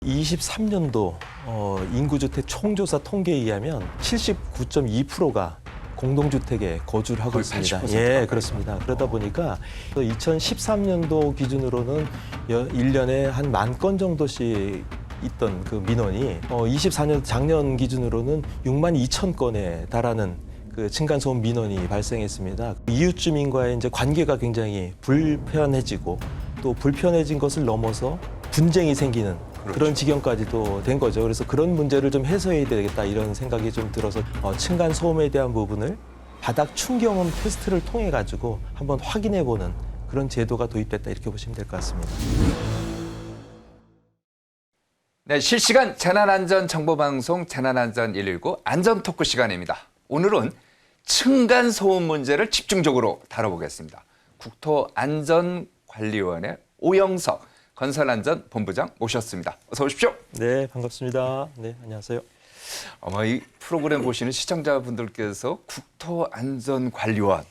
23년도 인구주택 총조사 통계에 의하면 79.2%가 공동주택에 거주를 하고 있습니다. 예, 그렇습니다. 그러다 보니까 2013년도 기준으로는 1년에 한 10,000건 정도씩 있던 그 민원이 24년 작년 기준으로는 62,000건에 달하는 그 층간소음 민원이 발생했습니다. 이웃 주민과의 이제 관계가 굉장히 불편해지고 또 불편해진 것을 넘어서 분쟁이 생기는 그런 지경까지도 된 거죠. 그래서 그런 문제를 좀 해소해야 되겠다 이런 생각이 좀 들어서 층간 소음에 대한 부분을 바닥 충격음 테스트를 통해 가지고 한번 확인해 보는 그런 제도가 도입됐다 이렇게 보시면 될 것 같습니다. 네, 실시간 재난안전 정보방송 재난안전 119 안전 토크 시간입니다. 오늘은 층간 소음 문제를 집중적으로 다뤄보겠습니다. 국토안전관리원의 오영석 건설안전본부장 모셨습니다. 어서 오십시오. 네, 반갑습니다. 네, 안녕하세요. 아마 이 프로그램 보시는 시청자분들께서 국토안전관리원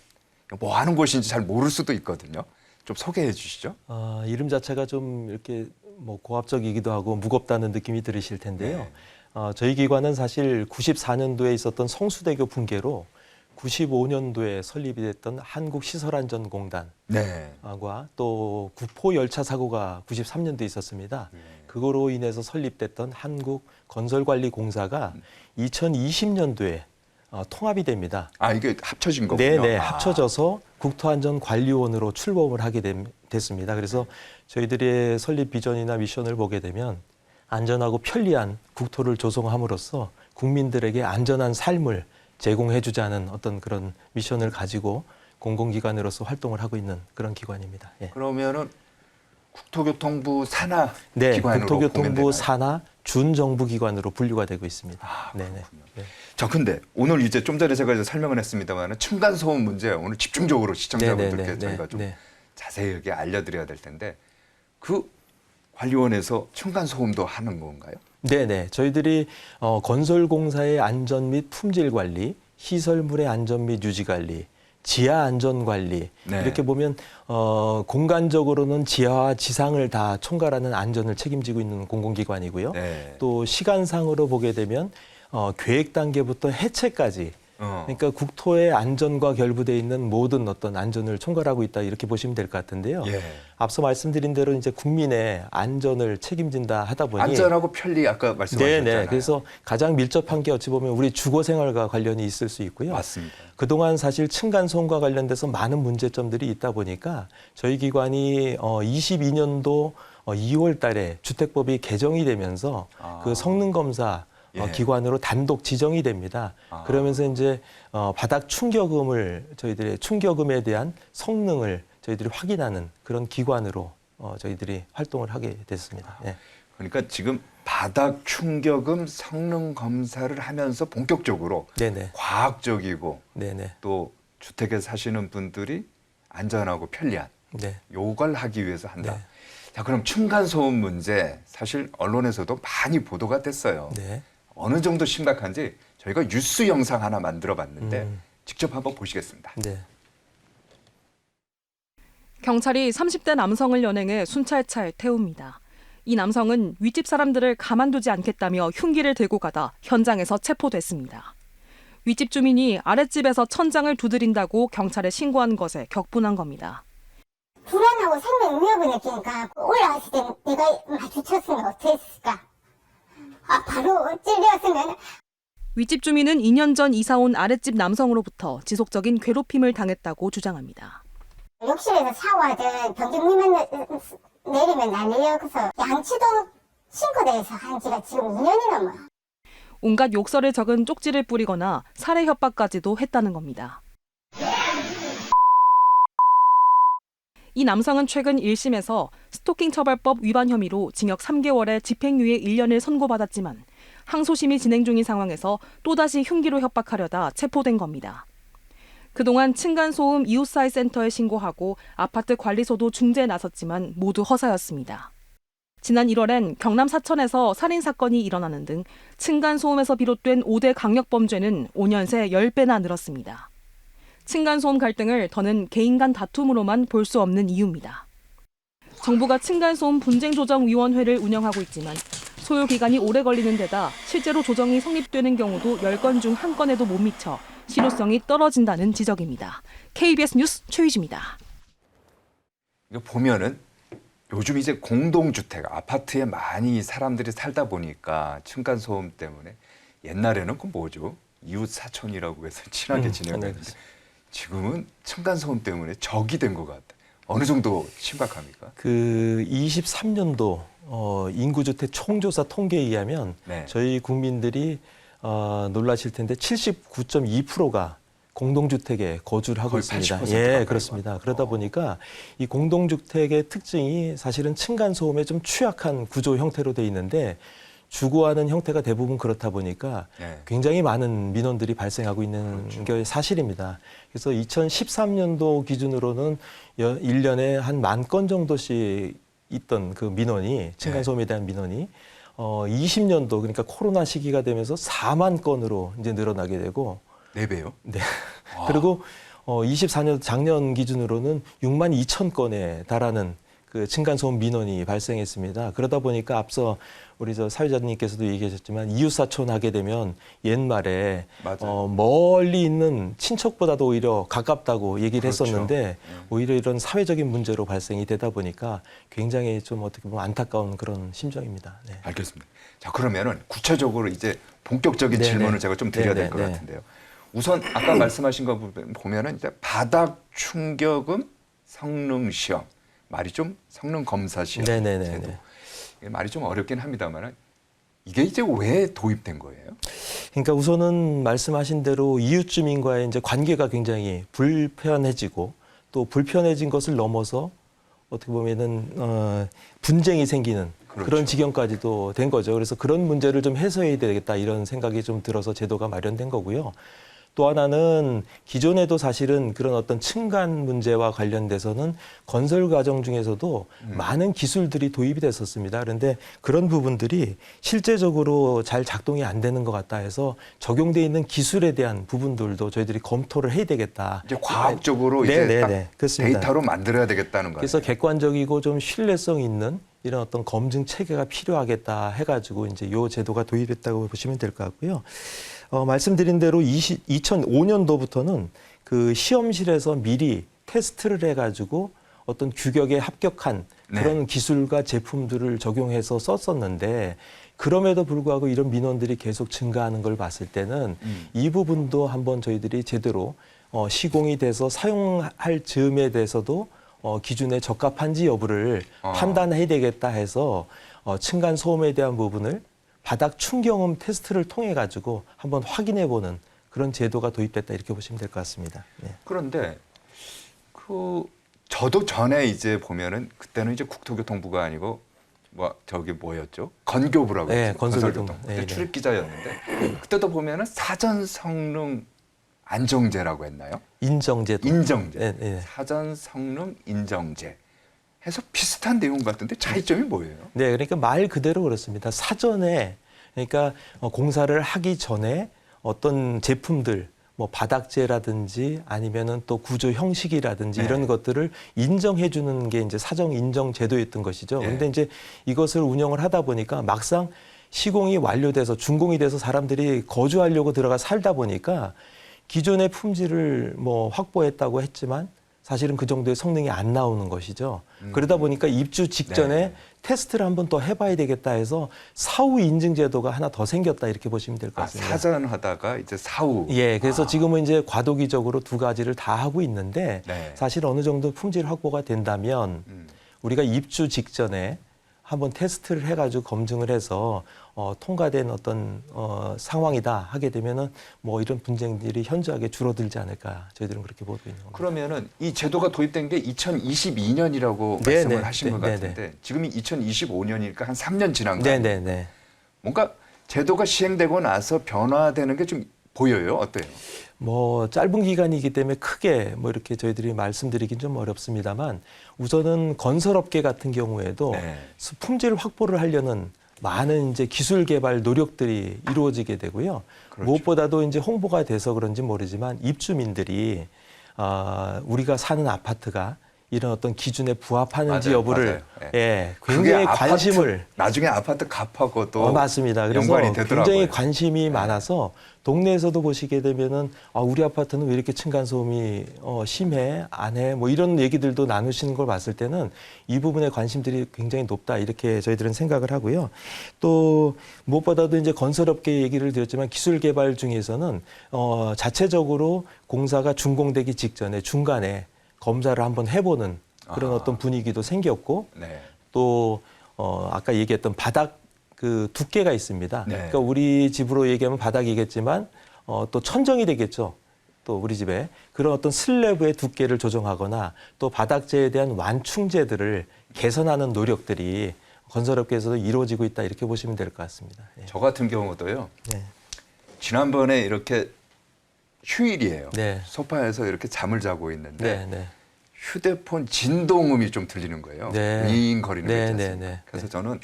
뭐 하는 곳인지 잘 모를 수도 있거든요. 좀 소개해 주시죠. 이름 자체가 좀 이렇게 뭐 고압적이기도 하고 무겁다는 느낌이 들으실 텐데요. 저희 기관은 사실 94년도에 있었던 성수대교 붕괴로 95년도에 설립이 됐던 한국시설안전공단과 또 구포 열차 사고가 93년도에 있었습니다. 그거로 인해서 설립됐던 한국건설관리공사가 2020년도에 통합이 됩니다. 이게 합쳐진 거군요. 네, 합쳐져서 국토안전관리원으로 출범을 하게 됐습니다. 그래서 저희들의 설립 비전이나 미션을 보게 되면 안전하고 편리한 국토를 조성함으로써 국민들에게 안전한 삶을 제공해주자는 어떤 그런 미션을 가지고 공공기관으로서 활동을 하고 있는 그런 기관입니다. 예. 그러면은 국토교통부 산하 네, 기관으로 국토교통부 산하 준정부기관으로 분류가 되고 있습니다. 네네. 네. 자, 근데 오늘 이제 좀 전에 제가 설명을 했습니다만 층간 소음 문제 오늘 집중적으로 시청자분들께 저희가 좀 자세하게 알려드려야 될 텐데 그 관리원에서 층간 소음도 하는 건가요? 네네. 저희들이 건설공사의 안전 및 품질 관리, 시설물의 안전 및 유지 관리, 지하 안전 관리 이렇게 보면 공간적으로는 지하와 지상을 다 총괄하는 안전을 책임지고 있는 공공기관이고요. 또 시간상으로 보게 되면 계획 단계부터 해체까지 그러니까 국토의 안전과 결부되어 있는 모든 어떤 안전을 총괄하고 있다 이렇게 보시면 될 것 같은데요. 앞서 말씀드린 대로 이제 국민의 안전을 책임진다 하다 보니 안전하고 편리 아까 말씀하셨잖아요. 네네. 그래서 가장 밀접한 게 어찌 보면 우리 주거 생활과 관련이 있을 수 있고요. 맞습니다. 그동안 사실 층간 소음과 관련돼서 많은 문제점들이 있다 보니까 저희 기관이 22년도 2월 달에 주택법이 개정이 되면서 그 성능 검사 기관으로 단독 지정이 됩니다. 그러면서 이제 바닥 충격음을 저희들의 충격음에 대한 성능을 저희들이 확인하는 그런 기관으로 저희들이 활동을 하게 됐습니다. 예. 그러니까 지금 바닥 충격음 성능 검사를 하면서 본격적으로 과학적이고 또 주택에 사시는 분들이 안전하고 편리한 요걸 하기 위해서 한다. 자, 그럼 층간 소음 문제 사실 언론에서도 많이 보도가 됐어요. 어느 정도 심각한지 저희가 뉴스 영상 하나 만들어 봤는데 직접 한번 보시겠습니다. 경찰이 30대 남성을 연행해 순찰차에 태웁니다. 이 남성은 윗집 사람들을 가만두지 않겠다며 흉기를 들고 가다 현장에서 체포됐습니다. 윗집 주민이 아랫집에서 천장을 두드린다고 경찰에 신고한 것에 격분한 겁니다. 불안하고 생명 위협을 느끼니까 올라왔을 때 내가 마주쳤으면 어땠을까? 바로 찔렸으면. 윗집 주민은 2년 전 이사 온 아랫집 남성으로부터 지속적인 괴롭힘을 당했다고 주장합니다. 욕실에서 샤워하든 변기물만 내리면 난리여. 그래서 양치도 싱크대에서 한 지가 지금 2년이 넘어요. 온갖 욕설을 적은 쪽지를 뿌리거나 살해 협박까지도 했다는 겁니다. 이 남성은 최근 1심에서 스토킹 처벌법 위반 혐의로 징역 3개월에 집행유예 1년을 선고받았지만 항소심이 진행 중인 상황에서 또다시 흉기로 협박하려다 체포된 겁니다. 그동안 층간소음 이웃사회 센터에 신고하고 아파트 관리소도 중재에 나섰지만 모두 허사였습니다. 지난 1월엔 경남 사천에서 살인사건이 일어나는 등 층간소음에서 비롯된 5대 강력범죄는 5년 새 10배나 늘었습니다. 층간소음 갈등을 더는 개인 간 다툼으로만 볼 수 없는 이유입니다. 정부가 층간소음 분쟁조정위원회를 운영하고 있지만 소요 기간이 오래 걸리는 데다 실제로 조정이 성립되는 경우도 10건 중 1건에도 못 미쳐 실효성이 떨어진다는 지적입니다. KBS 뉴스 최유지입니다. 이거 보면은 요즘 이제 공동주택, 아파트에 많이 사람들이 살다 보니까 층간소음 때문에 옛날에는 그 뭐죠? 이웃 사촌이라고 해서 친하게 지내는데 지금은 층간소음 때문에 적이 된 것 같아요. 어느 정도 심각합니까? 그 23년도 인구주택 총조사 통계에 의하면 네. 저희 국민들이 놀라실 텐데 79.2%가 공동주택에 거주를 하고 있습니다. 예, 그렇습니다. 그러다 보니까 이 공동주택의 특징이 사실은 층간소음에 좀 취약한 구조 형태로 돼 있는데 주거하는 형태가 대부분 그렇다 보니까 굉장히 많은 민원들이 발생하고 있는 게 사실입니다. 그래서 2013년도 기준으로는 1년에 한 10,000건 정도씩 있던 그 민원이 층간소음에 대한 민원이 20년도 그러니까 코로나 시기가 되면서 4만 건으로 이제 늘어나게 되고 4배요? 네. 그리고 24년 작년 기준으로는 6만 2천 건에 달하는 그 층간소음 민원이 발생했습니다. 그러다 보니까 앞서 우리 사회자님께서도 얘기하셨지만 이웃사촌 하게 되면 옛말에 멀리 있는 친척보다도 오히려 가깝다고 얘기를 했었는데 오히려 이런 사회적인 문제로 발생이 되다 보니까 굉장히 좀 어떻게 보면 안타까운 그런 심정입니다. 네. 알겠습니다. 자, 그러면은 구체적으로 이제 본격적인 질문을 제가 좀 드려야 될 것 같은데요. 우선 아까 말씀하신 거 보면은 이제 바닥 충격음 성능 시험, 말이 좀 성능 검사 시험 제도. 말이 좀 어렵긴 합니다만 이게 이제 왜 도입된 거예요? 그러니까 우선은 말씀하신 대로 이웃 주민과의 이제 관계가 굉장히 불편해지고 또 불편해진 것을 넘어서 어떻게 보면은 분쟁이 생기는 그런 지경까지도 된 거죠. 그래서 그런 문제를 좀 해소해야 되겠다 이런 생각이 좀 들어서 제도가 마련된 거고요. 또 하나는 기존에도 사실은 그런 어떤 층간 문제와 관련돼서는 건설 과정 중에서도 많은 기술들이 도입이 됐었습니다. 그런데 그런 부분들이 실제적으로 잘 작동이 안 되는 것 같다 해서 적용돼 있는 기술에 대한 부분들도 저희들이 검토를 해야 되겠다. 이제 과학적으로 이제 딱 그렇습니다. 데이터로 만들어야 되겠다는 거예요. 그래서 객관적이고 좀 신뢰성 있는 이런 어떤 검증 체계가 필요하겠다 해가지고 이제 이 제도가 도입됐다고 보시면 될 것 같고요. 말씀드린 대로 2005년도부터는 그 시험실에서 미리 테스트를 해가지고 어떤 규격에 합격한 그런 기술과 제품들을 적용해서 썼었는데 그럼에도 불구하고 이런 민원들이 계속 증가하는 걸 봤을 때는 이 부분도 한번 저희들이 제대로 시공이 돼서 사용할 즈음에 대해서도 기준에 적합한지 여부를 판단해야 되겠다 해서 층간 소음에 대한 부분을 바닥 충격음 테스트를 통해 가지고 한번 확인해 보는 그런 제도가 도입됐다 이렇게 보시면 될 것 같습니다. 네. 그런데 저도 전에 이제 보면은 그때는 이제 국토교통부가 아니고 뭐였죠? 건교부라고 했죠. 건설교통. 출입 기자였는데 그때도 보면은 사전 성능 안정제라고 했나요? 인정제도. 인정제. 사전 성능 인정제. 해서 비슷한 내용 같은데 차이점이 뭐예요? 네, 그러니까 말 그대로 그렇습니다. 사전에 그러니까 공사를 하기 전에 어떤 제품들 뭐 바닥재라든지 아니면은 또 구조 형식이라든지 이런 것들을 인정해 주는 게 이제 사전 인정 제도였던 것이죠. 그런데 이제 이것을 운영을 하다 보니까 막상 시공이 완료돼서 준공이 돼서 사람들이 거주하려고 들어가 살다 보니까 기존의 품질을 뭐 확보했다고 했지만 사실은 그 정도의 성능이 안 나오는 것이죠. 그러다 보니까 입주 직전에 테스트를 한번 더 해봐야 되겠다 해서 사후 인증 제도가 하나 더 생겼다 이렇게 보시면 될 것 같습니다. 사전 하다가 이제 사후. 예, 그래서 지금은 이제 과도기적으로 두 가지를 다 하고 있는데 사실 어느 정도 품질 확보가 된다면 우리가 입주 직전에 한번 테스트를 해가지고 검증을 해서 통과된 어떤 상황이다 하게 되면은 뭐 이런 분쟁들이 현저하게 줄어들지 않을까 저희들은 그렇게 보고 있는 겁니다. 그러면은 이 제도가 도입된 게 2022년이라고 말씀을 하신 것 같은데 지금이 2025년이니까 한 3년 지난 거 아니에요? 뭔가 제도가 시행되고 나서 변화되는 게 좀 보여요? 어때요? 뭐 짧은 기간이기 때문에 크게 뭐 이렇게 저희들이 말씀드리긴 좀 어렵습니다만 우선은 건설업계 같은 경우에도 품질 확보를 하려는 많은 이제 기술 개발 노력들이 이루어지게 되고요. 무엇보다도 이제 홍보가 돼서 그런지 모르지만 입주민들이 우리가 사는 아파트가 이런 어떤 기준에 부합하는지 맞아요, 여부를 맞아요. 예. 예, 굉장히 관심을 나중에 아파트 값하고도 맞습니다. 그래서 연관이 되더라고요. 굉장히 관심이 많아서 동네에서도 보시게 되면은 우리 아파트는 왜 이렇게 층간소음이 심해 안 해? 뭐 이런 얘기들도 나누시는 걸 봤을 때는 이 부분에 관심들이 굉장히 높다 이렇게 저희들은 생각을 하고요. 또 무엇보다도 이제 건설업계 얘기를 드렸지만 기술 개발 중에서는 자체적으로 공사가 준공되기 직전에 중간에 검사를 한번 해보는 그런 어떤 분위기도 생겼고 네. 또 아까 얘기했던 바닥 그 두께가 있습니다. 네. 그러니까 우리 집으로 얘기하면 바닥이겠지만 또 천정이 되겠죠. 또 우리 집에 그런 어떤 슬래브의 두께를 조정하거나 또 바닥재에 대한 완충제들을 개선하는 노력들이 건설업계에서도 이루어지고 있다 이렇게 보시면 될 것 같습니다. 예. 저 같은 경우도요. 네. 지난번에 이렇게 휴일이에요. 네. 소파에서 이렇게 잠을 자고 있는데 네, 네. 휴대폰 진동음이 좀 들리는 거예요. 네. 윙 거리는 거 네, 있지 네, 않습니까? 네. 그래서 저는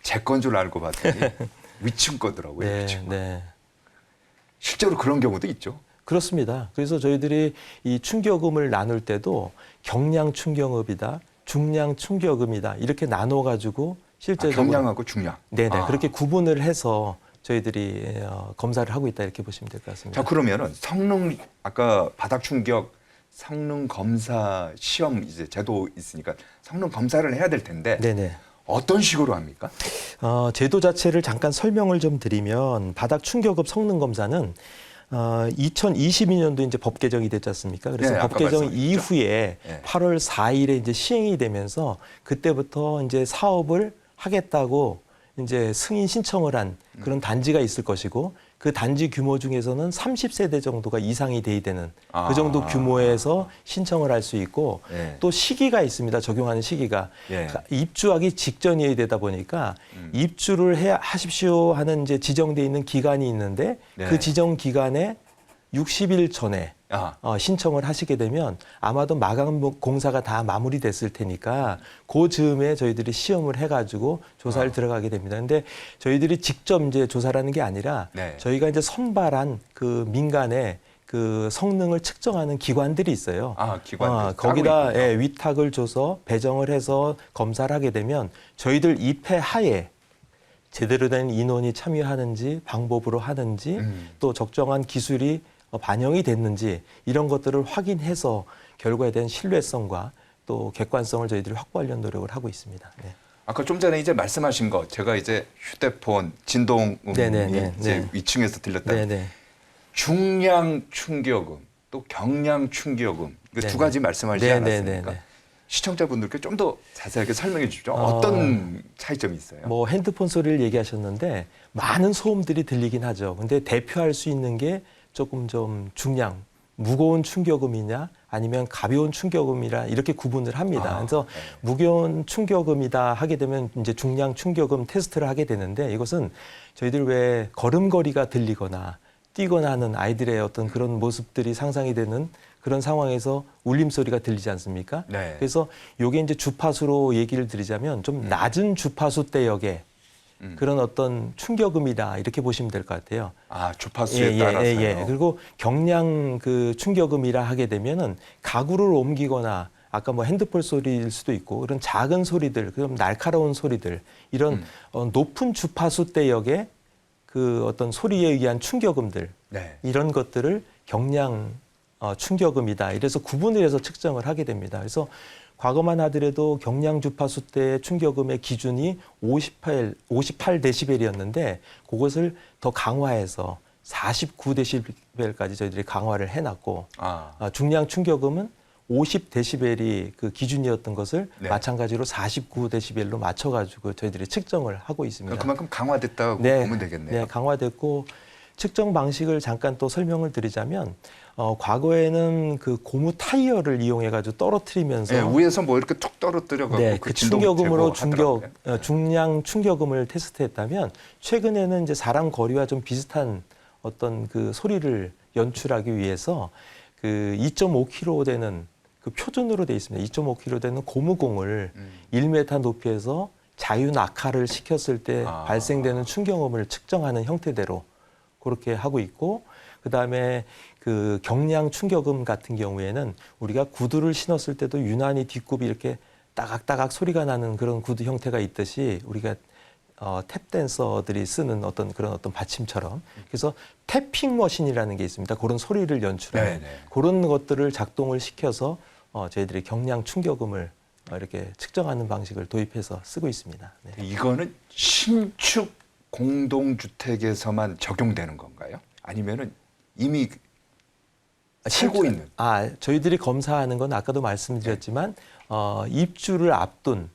제 건 줄 알고 봤더니 위층 거더라고요. 네, 위층 거. 네. 실제로 그런 경우도 있죠. 그렇습니다. 그래서 저희들이 이 충격음을 나눌 때도 경량 충격음이다, 중량 충격음이다 이렇게 나눠 가지고 실제적으로 경량하고 중량. 네네 그렇게 구분을 해서 저희들이 검사를 하고 있다 이렇게 보시면 될 것 같습니다. 자 그러면은 성능 아까 바닥 충격 성능 검사 시험 이제 제도 있으니까 성능 검사를 해야 될 텐데 네네. 어떤 식으로 합니까? 제도 자체를 잠깐 설명을 좀 드리면 바닥 충격업 성능 검사는 2022년도 이제 법 개정이 됐지 않습니까? 그래서 네, 법 아까 개정 말씀하셨죠. 이후에 네. 8월 4일에 이제 시행이 되면서 그때부터 이제 사업을 하겠다고 이제 승인 신청을 한 그런 단지가 있을 것이고 그 단지 규모 중에서는 30세대 정도가 이상이 돼야 되는 그 정도 규모에서 신청을 할 수 있고 예. 또 시기가 있습니다. 적용하는 시기가. 예. 입주하기 직전이어야 되다 보니까 입주를 하십시오 하는 이제 지정돼 있는 기간이 있는데 네. 그 지정 기간에 60일 전에 신청을 하시게 되면 아마도 마감 공사가 다 마무리됐을 테니까 그 즈음에 저희들이 시험을 해가지고 조사를 들어가게 됩니다. 근데 저희들이 직접 이제 조사라는 게 아니라 네. 저희가 이제 선발한 그 민간의 그 성능을 측정하는 기관들이 있어요. 기관들 거기다 위탁을 줘서 배정을 해서 검사를 하게 되면 저희들 입회 하에 제대로 된 인원이 참여하는지 방법으로 하는지 또 적정한 기술이 반영이 됐는지 이런 것들을 확인해서 결과에 대한 신뢰성과 또 객관성을 저희들이 확보하려는 노력을 하고 있습니다. 네. 아까 좀 전에 이제 말씀하신 거 제가 이제 휴대폰 진동음이 이제 위층에서 들렸다. 네네. 중량 충격음 또 경량 충격음 그 두 가지 말씀하시지 않았습니까? 시청자분들께 좀 더 자세하게 설명해 주십시오. 어떤 차이점이 있어요? 뭐 핸드폰 소리를 얘기하셨는데 많은 소음들이 들리긴 하죠. 근데 대표할 수 있는 게 조금 좀 중량, 무거운 충격음이냐 아니면 가벼운 충격음이라 이렇게 구분을 합니다. 그래서 무거운 충격음이다 하게 되면 이제 중량 충격음 테스트를 하게 되는데 이것은 저희들 왜 걸음걸이가 들리거나 뛰거나 하는 아이들의 어떤 그런 모습들이 상상이 되는 그런 상황에서 울림소리가 들리지 않습니까? 네. 그래서 이게 이제 주파수로 얘기를 드리자면 좀 낮은 주파수 대역의 그런 어떤 충격음이다 이렇게 보시면 될 것 같아요. 주파수에 따라서요. 그리고 경량 그 충격음이라 하게 되면은 가구를 옮기거나 아까 뭐 핸드폰 소리일 수도 있고 그런 작은 소리들, 그럼 날카로운 소리들 이런 높은 주파수 대역의 그 어떤 소리에 의한 충격음들 이런 것들을 경량 충격음이다. 이래서 구분을 해서 측정을 하게 됩니다. 그래서 과거만 하더라도 경량 주파수 대 충격음의 기준이 58데시벨이었는데 그것을 더 강화해서 49데시벨까지 저희들이 강화를 해놨고 중량 충격음은 50데시벨이 그 기준이었던 것을 마찬가지로 49데시벨로 맞춰가지고 저희들이 측정을 하고 있습니다. 그만큼 강화됐다고 보면 되겠네요. 네, 강화됐고 측정 방식을 잠깐 또 설명을 드리자면 과거에는 그 고무 타이어를 이용해가지고 떨어뜨리면서 위에서 뭐 이렇게 툭 떨어뜨려가지고 그 충격음으로 중량 충격음을 테스트했다면 최근에는 이제 사람 거리와 좀 비슷한 어떤 그 소리를 연출하기 위해서 그 2.5kg 되는 그 표준으로 돼 있습니다. 2.5kg 되는 고무공을 1m 높이에서 자유 낙하를 시켰을 때 발생되는 충격음을 측정하는 형태대로 그렇게 하고 있고 그다음에 그 경량 충격음 같은 경우에는 우리가 구두를 신었을 때도 유난히 뒷굽이 이렇게 따각따각 소리가 나는 그런 구두 형태가 있듯이 우리가 탭 댄서들이 쓰는 어떤 그런 어떤 받침처럼 그래서 탭핑 머신이라는 게 있습니다. 그런 소리를 연출하는 그런 것들을 작동을 시켜서 저희들이 경량 충격음을 이렇게 측정하는 방식을 도입해서 쓰고 있습니다. 네. 이거는 신축 공동주택에서만 적용되는 건가요? 아니면은 이미 살고 있는? 저희들이 검사하는 건 아까도 말씀드렸지만 입주를 앞둔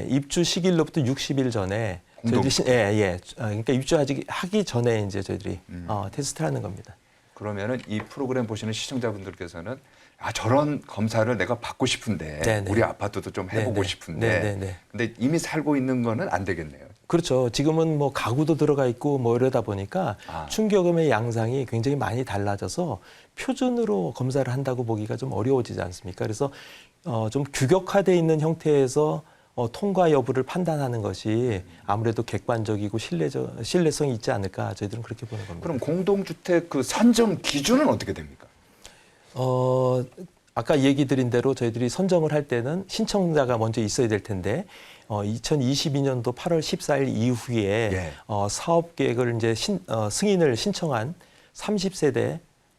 입주 시기로부터 60일 전에 저희들이 그러니까 입주하기 전에 이제 저희들이 테스트를 하는 겁니다. 그러면은 이 프로그램 보시는 시청자분들께서는 저런 검사를 내가 받고 싶은데 네네. 우리 아파트도 좀 해보고 네네. 싶은데 네네. 근데 이미 살고 있는 거는 안 되겠네요. 그렇죠. 지금은 뭐 가구도 들어가 있고 뭐 이러다 보니까 충격음의 양상이 굉장히 많이 달라져서 표준으로 검사를 한다고 보기가 좀 어려워지지 않습니까? 그래서 좀 규격화되어 있는 형태에서 통과 여부를 판단하는 것이 아무래도 객관적이고 신뢰성이 있지 않을까 저희들은 그렇게 보는 겁니다. 그럼 공동주택 그 선정 기준은 어떻게 됩니까? 아까 얘기 드린 대로 저희들이 선정을 할 때는 신청자가 먼저 있어야 될 텐데 2022년도 8월 14일 이후에 사업 계획을 이제 승인을 신청한 30세대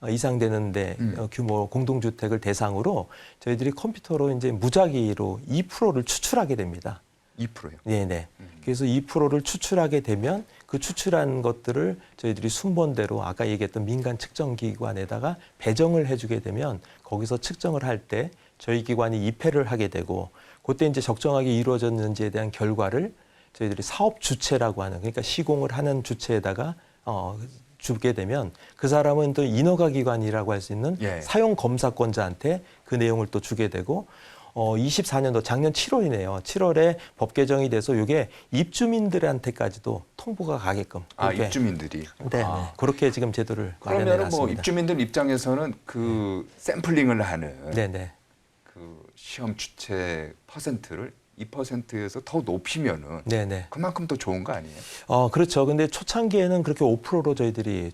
이상 되는데 규모 공동주택을 대상으로 저희들이 컴퓨터로 이제 무작위로 2%를 추출하게 됩니다. 2%요? 네네. 그래서 2%를 추출하게 되면 그 추출한 것들을 저희들이 순번대로 아까 얘기했던 민간 측정기관에다가 배정을 해주게 되면 거기서 측정을 할 때 저희 기관이 입회를 하게 되고 그때 이제 적정하게 이루어졌는지에 대한 결과를 저희들이 사업 주체라고 하는 그러니까 시공을 하는 주체에다가 주게 되면 그 사람은 또 인허가 기관이라고 할 수 있는 사용 검사권자한테 그 내용을 또 주게 되고 24년도 작년 7월이네요. 7월에 법 개정이 돼서 이게 입주민들한테까지도 통보가 가게끔. 입주민들이. 네. 그렇게 지금 제도를 마련해 놨습니다. 그러면 뭐 입주민들 입장에서는 그 샘플링을 하는 그 시험 주체 퍼센트를 2%에서 더 높이면은 그만큼 더 좋은 거 아니에요? 그렇죠. 근데 초창기에는 그렇게 5%로 저희들이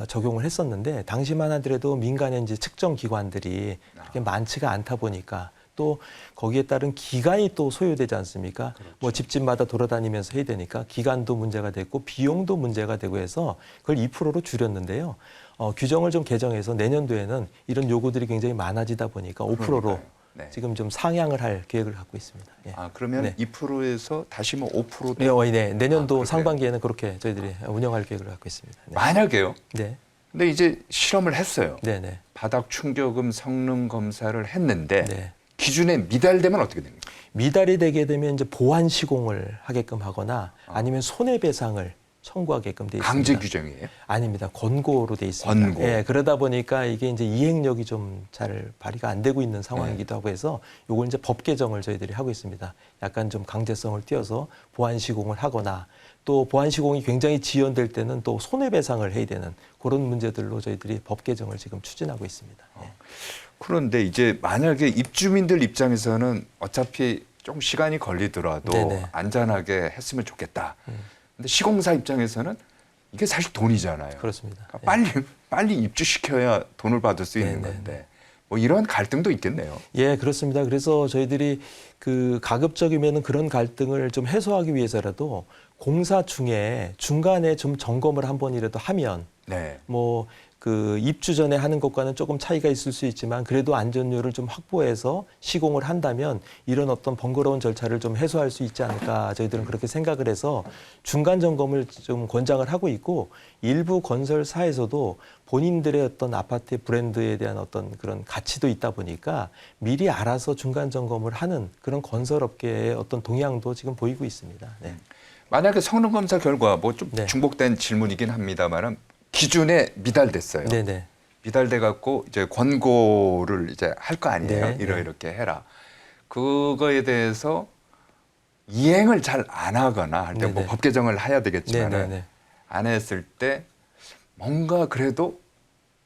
적용을 했었는데 당시만 하더라도 민간의 이제 측정 기관들이 그렇게 많지가 않다 보니까 또 거기에 따른 기간이 또 소요되지 않습니까? 그렇죠. 뭐 집집마다 돌아다니면서 해야 되니까 기간도 문제가 됐고 비용도 문제가 되고 해서 그걸 2%로 줄였는데요. 규정을 좀 개정해서 내년도에는 이런 요구들이 굉장히 많아지다 보니까 5%로 지금 좀 상향을 할 계획을 갖고 있습니다. 그러면 2%에서 다시 뭐 5%도? 내년도 상반기에는 그렇게 저희들이 운영할 계획을 갖고 있습니다. 만약에요? 근데 이제 실험을 했어요. 바닥 충격음 성능 검사를 했는데 기준에 미달되면 어떻게 됩니까? 미달이 되게 되면 이제 보완 시공을 하게끔 하거나 아니면 손해배상을 청구하게끔 돼 있습니다. 강제 규정이에요? 아닙니다. 권고로 돼 있습니다. 권고. 그러다 보니까 이게 이제 이행력이 좀 잘 발휘가 안 되고 있는 상황이기도 하고 해서 요걸 이제 법 개정을 저희들이 하고 있습니다. 약간 좀 강제성을 띄어서 보완 시공을 하거나 또 보완 시공이 굉장히 지연될 때는 또 손해배상을 해야 되는 그런 문제들로 저희들이 법 개정을 지금 추진하고 있습니다. 그런데 이제 만약에 입주민들 입장에서는 어차피 좀 시간이 걸리더라도 안전하게 했으면 좋겠다. 근데 시공사 입장에서는 이게 사실 돈이잖아요. 그렇습니다. 그러니까 빨리 입주시켜야 돈을 받을 수 있는 건데 뭐 이런 갈등도 있겠네요. 그렇습니다. 그래서 저희들이 그 가급적이면 그런 갈등을 좀 해소하기 위해서라도 공사 중에 중간에 좀 점검을 한 번이라도 하면 뭐 그 입주 전에 하는 것과는 조금 차이가 있을 수 있지만 그래도 안전율을 좀 확보해서 시공을 한다면 이런 어떤 번거로운 절차를 좀 해소할 수 있지 않을까 저희들은 그렇게 생각을 해서 중간 점검을 좀 권장을 하고 있고 일부 건설사에서도 본인들의 어떤 아파트의 브랜드에 대한 어떤 그런 가치도 있다 보니까 미리 알아서 중간 점검을 하는 그런 건설업계의 어떤 동향도 지금 보이고 있습니다. 만약에 성능 검사 결과 뭐 좀 중복된 질문이긴 합니다만은 기준에 미달됐어요. 미달돼 갖고 이제 권고를 이제 할 거 아니에요. 이렇게 해라. 그거에 대해서 이행을 잘 안 하거나 할 때 뭐 법 개정을 해야 되겠지만 안 했을 때 뭔가 그래도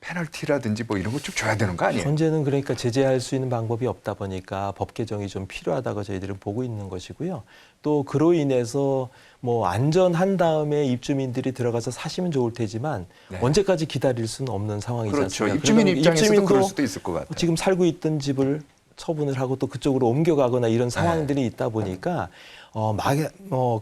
페널티라든지 뭐 이런 거 좀 줘야 되는 거 아니에요? 현재는 그러니까 제재할 수 있는 방법이 없다 보니까 법 개정이 좀 필요하다고 저희들은 보고 있는 것이고요. 또 그로 인해서 뭐 안전한 다음에 입주민들이 들어가서 사시면 좋을 테지만 네. 언제까지 기다릴 수는 없는 상황이지 그렇죠. 않습니까? 입주민 입장에서도 입주민도 그럴 수도 있을 것 같아요. 지금 살고 있던 집을 처분을 하고 또 그쪽으로 옮겨가거나 이런 상황들이 있다 보니까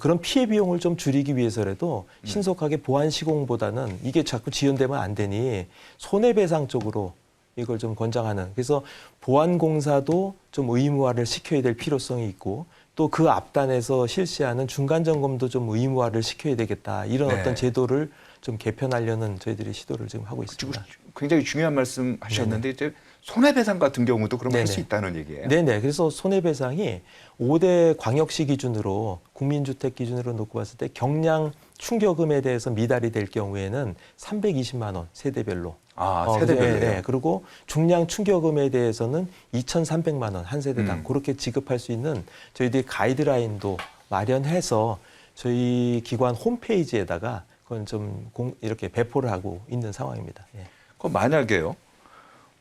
그런 피해 비용을 좀 줄이기 위해서라도 신속하게 보완 시공보다는 이게 자꾸 지연되면 안 되니 손해배상 쪽으로 이걸 좀 권장하는, 그래서 보완 공사도 좀 의무화를 시켜야 될 필요성이 있고 또 그 앞단에서 실시하는 중간 점검도 좀 의무화를 시켜야 되겠다, 이런 네. 어떤 제도를 좀 개편하려는 저희들이 시도를 지금 하고 있습니다. 굉장히 중요한 말씀 하셨는데 이제 손해배상 같은 경우도 그럼 할 수 네네. 있다는 얘기예요. 네네. 그래서 손해배상이 5대 광역시 기준으로 국민주택 기준으로 놓고 봤을 때 경량 충격음에 대해서 미달이 될 경우에는 320만 원 세대별로. 세대별로요? 네. 그리고 중량 충격음에 대해서는 2,300만 원 한 세대당 그렇게 지급할 수 있는 저희들이 가이드라인도 마련해서 저희 기관 홈페이지에다가 그건 좀 이렇게 배포를 하고 있는 상황입니다. 예. 그럼 만약에요,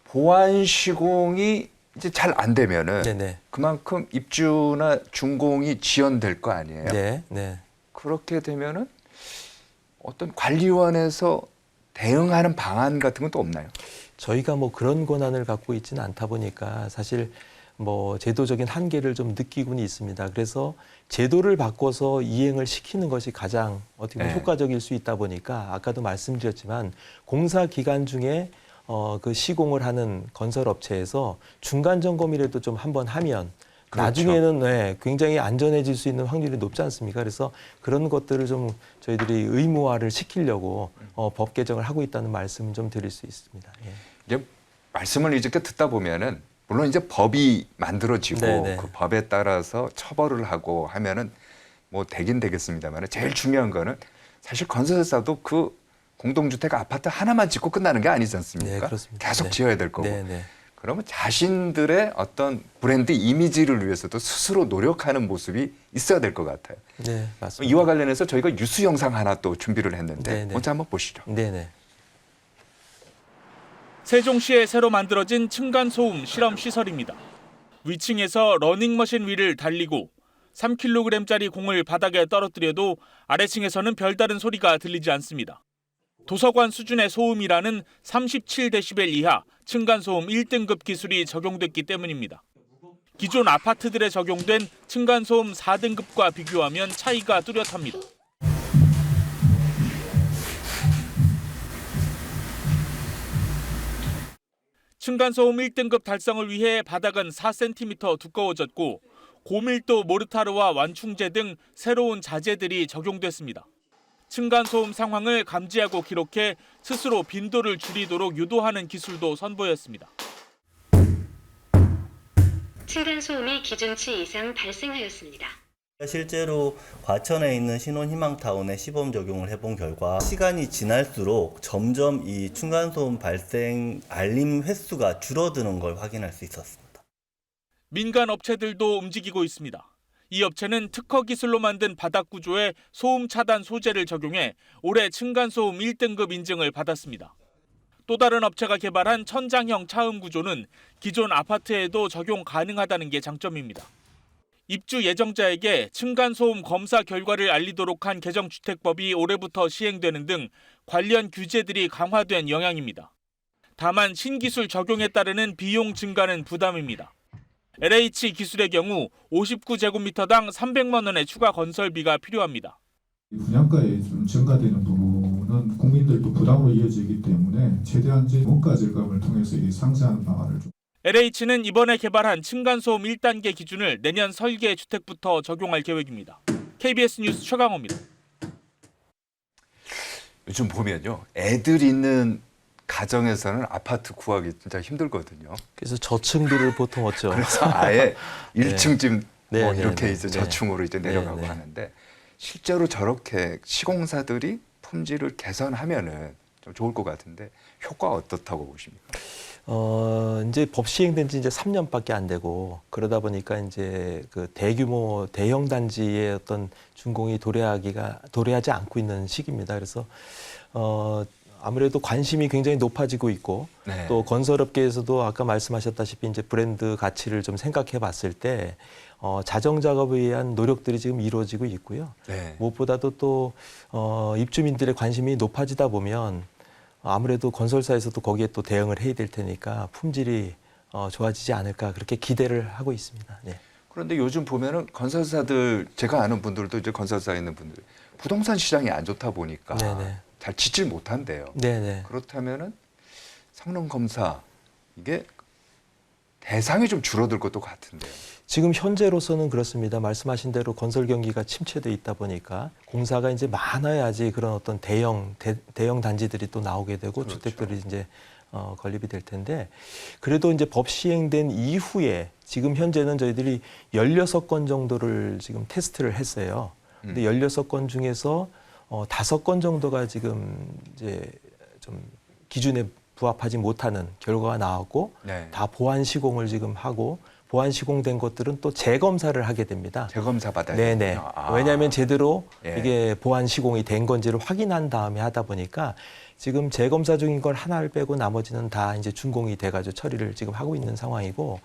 보완 시공이 이제 잘 안 되면은 네네. 그만큼 입주나 준공이 지연될 거 아니에요? 네. 네. 그렇게 되면은 어떤 관리원에서 대응하는 방안 같은 건 또 없나요? 저희가 뭐 그런 권한을 갖고 있지는 않다 보니까 사실 뭐 제도적인 한계를 좀 느끼고는 있습니다. 그래서 제도를 바꿔서 이행을 시키는 것이 가장 어떻게 보면 네. 효과적일 수 있다 보니까 아까도 말씀드렸지만 공사 기간 중에 그 시공을 하는 건설업체에서 중간 점검이라도 좀 한번 하면 그렇죠. 나중에는 굉장히 안전해질 수 있는 확률이 높지 않습니까? 그래서 그런 것들을 좀 저희들이 의무화를 시키려고 법 개정을 하고 있다는 말씀을 좀 드릴 수 있습니다. 예. 이제 말씀을 이렇게 듣다 보면은 물론 이제 법이 만들어지고 네네. 그 법에 따라서 처벌을 하고 하면은 뭐 되긴 되겠습니다만 제일 중요한 거는 사실 건설사도 그 공동주택 아파트 하나만 짓고 끝나는 게 아니지 않습니까? 네, 그렇습니다. 계속 네. 지어야 될 거고. 네, 네. 그러면 자신들의 어떤 브랜드 이미지를 위해서도 스스로 노력하는 모습이 있어야 될 것 같아요. 네, 맞습니다. 이와 관련해서 저희가 뉴스 영상 하나 또 준비를 했는데 네네. 먼저 한번 보시죠. 네네. 세종시에 새로 만들어진 층간소음 실험 시설입니다. 위층에서 러닝머신 위를 달리고 3kg짜리 공을 바닥에 떨어뜨려도 아래층에서는 별다른 소리가 들리지 않습니다. 도서관 수준의 소음이라는 37데시벨 이하 층간소음 1등급 기술이 적용됐기 때문입니다. 기존 아파트들에 적용된 층간소음 4등급과 비교하면 차이가 뚜렷합니다. 층간소음 1등급 달성을 위해 바닥은 4cm 두꺼워졌고 고밀도 모르타르와 완충제 등 새로운 자재들이 적용됐습니다. 층간소음 상황을 감지하고 기록해 스스로 빈도를 줄이도록 유도하는 기술도 선보였습니다. 층간소음이 기준치 이상 발생하였습니다. 실제로 과천에 있는 신혼희망타운에 시범 적용을 해본 결과 시간이 지날수록 점점 이 층간소음 발생 알림 횟수가 줄어드는 걸 확인할 수 있었습니다. 민간 업체들도 움직이고 있습니다. 이 업체는 특허 기술로 만든 바닥 구조에 소음 차단 소재를 적용해 올해 층간소음 1등급 인증을 받았습니다. 또 다른 업체가 개발한 천장형 차음 구조는 기존 아파트에도 적용 가능하다는 게 장점입니다. 입주 예정자에게 층간소음 검사 결과를 알리도록 한 개정주택법이 올해부터 시행되는 등 관련 규제들이 강화된 영향입니다. 다만 신기술 적용에 따르는 비용 증가는 부담입니다. LH 기술의 경우 59제곱미터당 300만 원의 추가 건설비가 필요합니다. 분양가에 좀 증가되는 부분은 국민들도 부담으로 이어지기 때문에 최대한 원가 절감을 통해서 이 상세한 방안을 좀. LH는 이번에 개발한 층간소음 1단계 기준을 내년 설계 주택부터 적용할 계획입니다. KBS 뉴스 최강호입니다. 요즘 보면요, 애들 있는 가정에서는 아파트 구하기 진짜 힘들거든요. 그래서 저층비를 보통 얻죠. 그래서 아예 1층 집 네, 뭐 네, 이렇게 네, 이제 네. 저층으로 이제 내려가고 네. 하는데 실제로 저렇게 시공사들이 품질을 개선하면은 좀 좋을 것 같은데 효과 어떻다고 보십니까? 이제 법 시행된 지 이제 3년밖에 안 되고 그러다 보니까 이제 그 대규모 대형 단지의 어떤 준공이 도래하지 않고 있는 시기입니다. 그래서 아무래도 관심이 굉장히 높아지고 있고 네. 또 건설업계에서도 아까 말씀하셨다시피 이제 브랜드 가치를 좀 생각해 봤을 때 자정 작업에 의한 노력들이 지금 이루어지고 있고요. 네. 무엇보다도 또 입주민들의 관심이 높아지다 보면 아무래도 건설사에서도 거기에 또 대응을 해야 될 테니까 품질이 좋아지지 않을까 그렇게 기대를 하고 있습니다. 네. 그런데 요즘 보면은 건설사들 제가 아는 분들도 이제 건설사에 있는 분들 부동산 시장이 안 좋다 보니까 네네. 잘 짓질 못한대요. 네네. 그렇다면은 성능 검사 이게 대상이 좀 줄어들 것도 같은데요. 지금 현재로서는 그렇습니다. 말씀하신 대로 건설 경기가 침체돼 있다 보니까 공사가 이제 많아야지 그런 어떤 대형 단지들이 또 나오게 되고 그렇죠. 주택들이 이제 건립이 될 텐데 그래도 이제 법 시행된 이후에 지금 현재는 저희들이 16건 정도를 지금 테스트를 했어요. 근데 16건 중에서 5건 정도가 지금 이제 좀 기준에 부합하지 못하는 결과가 나왔고 네. 다 보안 시공을 지금 하고 보안 시공된 것들은 또 재검사를 하게 됩니다. 재검사 받아야 네네. 되군요. 아. 왜냐하면 제대로 예. 이게 보안 시공이 된 건지를 확인한 다음에 하다 보니까 지금 재검사 중인 걸 하나를 빼고 나머지는 다 이제 준공이 돼가지고 처리를 지금 하고 있는 상황이고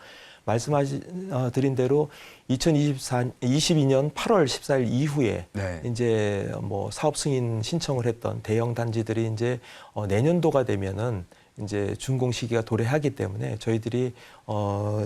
말씀드린 대로 2022년 8월 14일 이후에 네. 이제 뭐 사업 승인 신청을 했던 대형 단지들이 이제 내년도가 되면은 이제 준공 시기가 도래하기 때문에 저희들이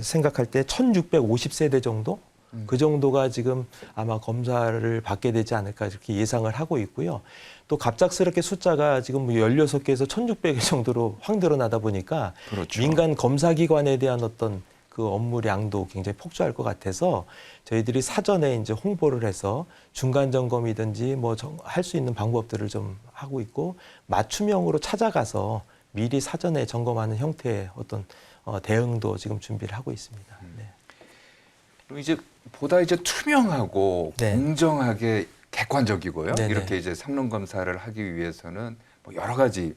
생각할 때 1,650세대 정도 그 정도가 지금 아마 검사를 받게 되지 않을까 이렇게 예상을 하고 있고요. 또 갑작스럽게 숫자가 지금 16개에서 1,600개 정도로 확 늘어나다 보니까 그렇죠. 민간 검사기관에 대한 어떤 그 업무량도 굉장히 폭주할 것 같아서 저희들이 사전에 이제 홍보를 해서 중간 점검이든지 뭐 할 수 있는 방법들을 좀 하고 있고 맞춤형으로 찾아가서 미리 사전에 점검하는 형태의 어떤 대응도 지금 준비를 하고 있습니다. 네. 그리고 이제 보다 이제 투명하고 네. 공정하게 객관적이고요. 네네. 이렇게 이제 성능 검사를 하기 위해서는 뭐 여러 가지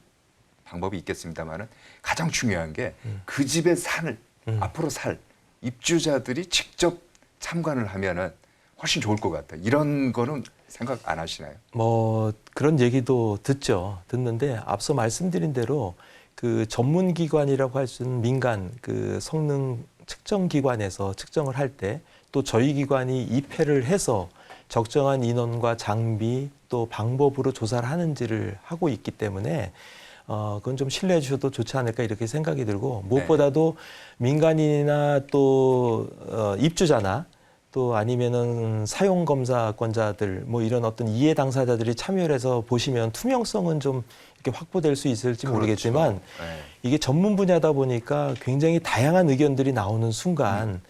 방법이 있겠습니다만은 가장 중요한 게 그 집에 사는 앞으로 살 입주자들이 직접 참관을 하면은 훨씬 좋을 것 같아요. 이런 거는 생각 안 하시나요? 뭐 그런 얘기도 듣는데 앞서 말씀드린 대로 그 전문기관이라고 할 수 있는 민간 그 성능 측정 기관에서 측정을 할 때 또 저희 기관이 입회를 해서 적정한 인원과 장비 또 방법으로 조사를 하는지를 하고 있기 때문에 그건 좀 신뢰해 주셔도 좋지 않을까 이렇게 생각이 들고 무엇보다도 민간인이나 또 입주자나 또 아니면은 사용검사권자들 뭐 이런 어떤 이해 당사자들이 참여를 해서 보시면 투명성은 좀 이렇게 확보될 수 있을지 모르겠지만 네. 이게 전문 분야다 보니까 굉장히 다양한 의견들이 나오는 순간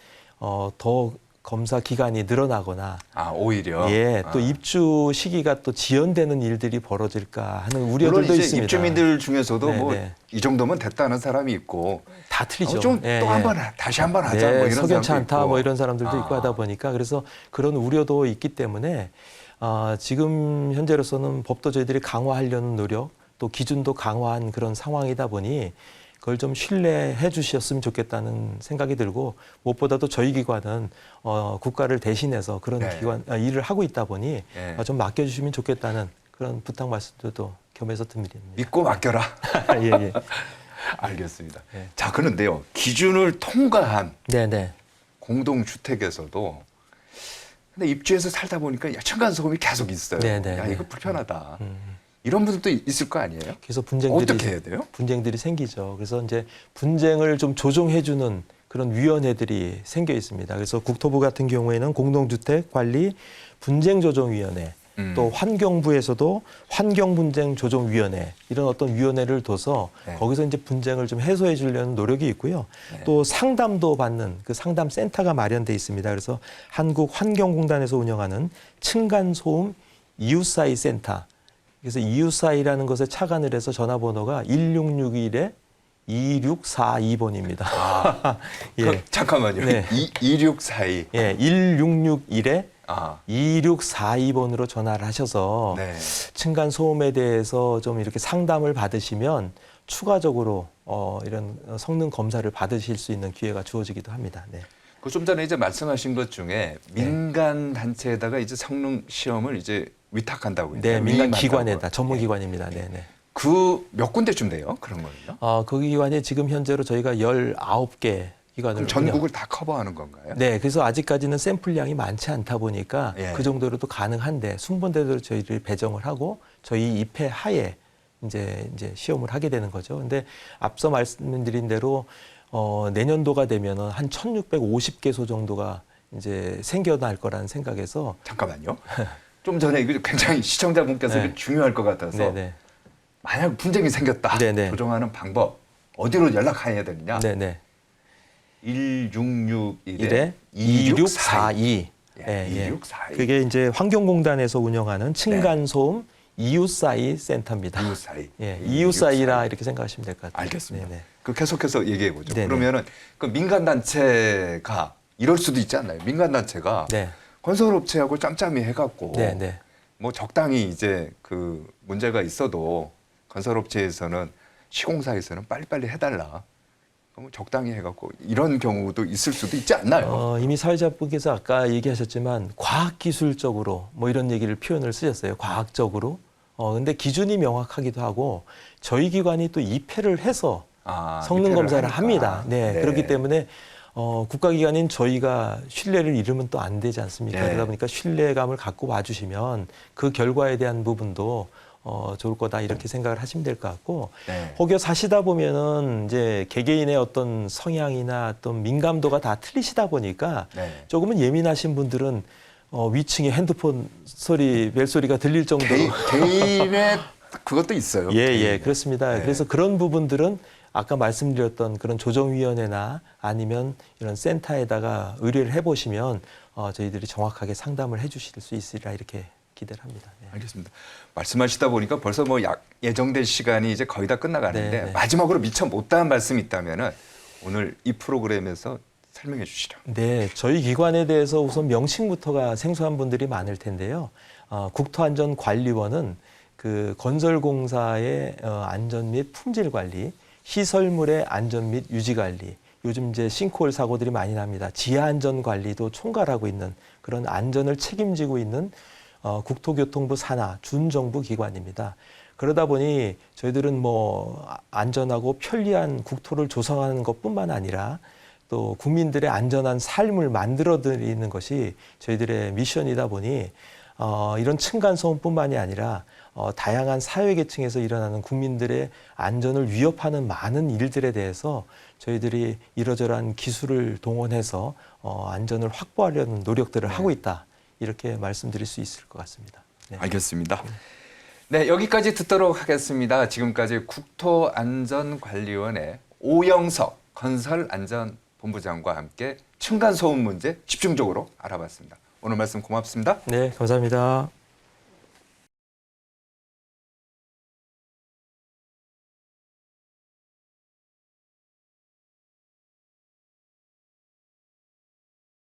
더 검사 기간이 늘어나거나 오히려 또 입주 시기가 또 지연되는 일들이 벌어질까 하는 물론 우려들도 이제 있습니다. 입주민들 중에서도 네, 뭐 네. 이 정도면 됐다는 사람이 있고 다 틀리죠. 좀 또 한 번 다시 한 번 하자 뭐 이런 석연치 사람도 않다 있고. 뭐 이런 사람들도 있고 하다 보니까 그래서 그런 우려도 있기 때문에 지금 현재로서는 법도 저희들이 강화하려는 노력 또 기준도 강화한 그런 상황이다 보니 그걸 좀 신뢰해 주셨으면 좋겠다는 생각이 들고 무엇보다도 저희 기관은 국가를 대신해서 그런 일을 하고 있다 보니 좀 맡겨주시면 좋겠다는 그런 부탁 말씀도 겸해서 드립니다. 믿고 맡겨라. 예. 알겠습니다. 네. 자, 그런데요. 기준을 통과한 네네. 공동주택에서도 근데 입주해서 살다 보니까 층간소음이 계속 있어요. 네네. 야, 이거 불편하다. 이런 분들도 있을 거 아니에요? 그래서 분쟁들이 어떻게 해야 돼요? 분쟁들이 생기죠. 그래서 이제 분쟁을 좀 조정해주는 그런 위원회들이 생겨 있습니다. 그래서 국토부 같은 경우에는 공동주택관리 분쟁조정위원회, 또 환경부에서도 환경분쟁조정위원회 이런 어떤 위원회를 둬서 거기서 이제 분쟁을 좀 해소해 주려는 노력이 있고요. 또 상담도 받는 그 상담 센터가 마련돼 있습니다. 그래서 한국환경공단에서 운영하는 층간소음 이웃사이 센터. 그래서 이웃사이라는 것에 착안을 해서 전화번호가 1661-2642번입니다. 잠깐만요. 네. 2642. 1661-2642번으로 전화를 하셔서 층간 소음에 대해서 좀 이렇게 상담을 받으시면 추가적으로 이런 성능 검사를 받으실 수 있는 기회가 주어지기도 합니다. 네. 그 좀 전에 이제 말씀하신 것 중에 민간 단체에다가 이제 성능 시험을 이제 위탁한다고요. 네, 민간 기관에다 전문 기관입니다. 네. 그 몇 군데쯤 돼요? 그런 거는요? 그 기관이 지금 현재로 저희가 19개 기관을 전국을 다 커버하는 건가요? 네, 그래서 아직까지는 샘플량이 많지 않다 보니까 예. 그 정도로도 가능한데 순번대로 저희들이 배정을 하고 저희 입회 하에 이제 시험을 하게 되는 거죠. 근데 앞서 말씀드린 대로 내년도가 되면은 한 1,650개소 정도가 이제 생겨날 거라는 생각에서 잠깐만요. 좀 전에 이거 굉장히 시청자분께서 네. 중요할 것 같아서 네네. 만약 분쟁이 생겼다. 네네. 조정하는 방법 어디로 연락해야 되느냐? 네네. 1661에 2642. 예, 2642. 그게 이제 환경공단에서 운영하는 층간소음 이웃사이 센터입니다. 이웃사이. 예, 이웃사이라 이렇게 생각하시면 될 것 같아요. 알겠습니다. 네네. 그 계속해서 얘기해 보죠. 네네. 그러면은 그 민간 단체가 이럴 수도 있지 않나요? 민간 단체가 네. 건설업체하고 짬짬이 해갖고 네네. 뭐 적당히 이제 그 문제가 있어도 건설업체에서는 시공사에서는 빨리빨리 해달라. 그럼 적당히 해갖고 이런 경우도 있을 수도 있지 않나요? 이미 사회자분께서 아까 얘기하셨지만 과학기술적으로 뭐 이런 얘기를 표현을 쓰셨어요. 과학적으로. 근데 기준이 명확하기도 하고 저희 기관이 또 입회를 해서 성능 검사를 합니다. 네, 네. 그렇기 때문에 국가기관인 저희가 신뢰를 잃으면 또 안 되지 않습니까? 네. 그러다 보니까 신뢰감을 갖고 와주시면 그 결과에 대한 부분도 좋을 거다 이렇게 생각을 하시면 될 것 같고 네. 혹여 사시다 보면은 이제 개개인의 어떤 성향이나 어떤 민감도가 다 틀리시다 보니까 네. 조금은 예민하신 분들은 위층에 핸드폰 소리, 벨소리가 들릴 정도로 개인의 그것도 있어요. 예, 그렇습니다. 네. 그래서 그런 부분들은 아까 말씀드렸던 그런 조정위원회나 아니면 이런 센터에다가 의뢰를 해보시면 저희들이 정확하게 상담을 해주실 수 있으리라 이렇게 기대를 합니다. 네. 알겠습니다. 말씀하시다 보니까 벌써 뭐 예정된 시간이 이제 거의 다 끝나가는데 네. 마지막으로 미처 못다한 말씀이 있다면은 오늘 이 프로그램에서 설명해 주시죠. 네, 저희 기관에 대해서 우선 명칭부터가 생소한 분들이 많을 텐데요. 국토안전관리원은 그 건설공사의 안전 및 품질 관리, 시설물의 안전 및 유지 관리, 요즘 이제 싱크홀 사고들이 많이 납니다. 지하 안전 관리도 총괄하고 있는 그런 안전을 책임지고 있는 국토교통부 산하 준정부 기관입니다. 그러다 보니 저희들은 뭐 안전하고 편리한 국토를 조성하는 것뿐만 아니라 또 국민들의 안전한 삶을 만들어 드리는 것이 저희들의 미션이다 보니 이런 층간소음뿐만이 아니라 다양한 사회계층에서 일어나는 국민들의 안전을 위협하는 많은 일들에 대해서 저희들이 이러저러한 기술을 동원해서 안전을 확보하려는 노력들을 하고 있다. 이렇게 말씀드릴 수 있을 것 같습니다. 네. 알겠습니다. 네, 여기까지 듣도록 하겠습니다. 지금까지 국토안전관리원의 오영석 건설안전본부장과 함께 층간소음 문제 집중적으로 알아봤습니다. 오늘 말씀 고맙습니다. 네, 감사합니다.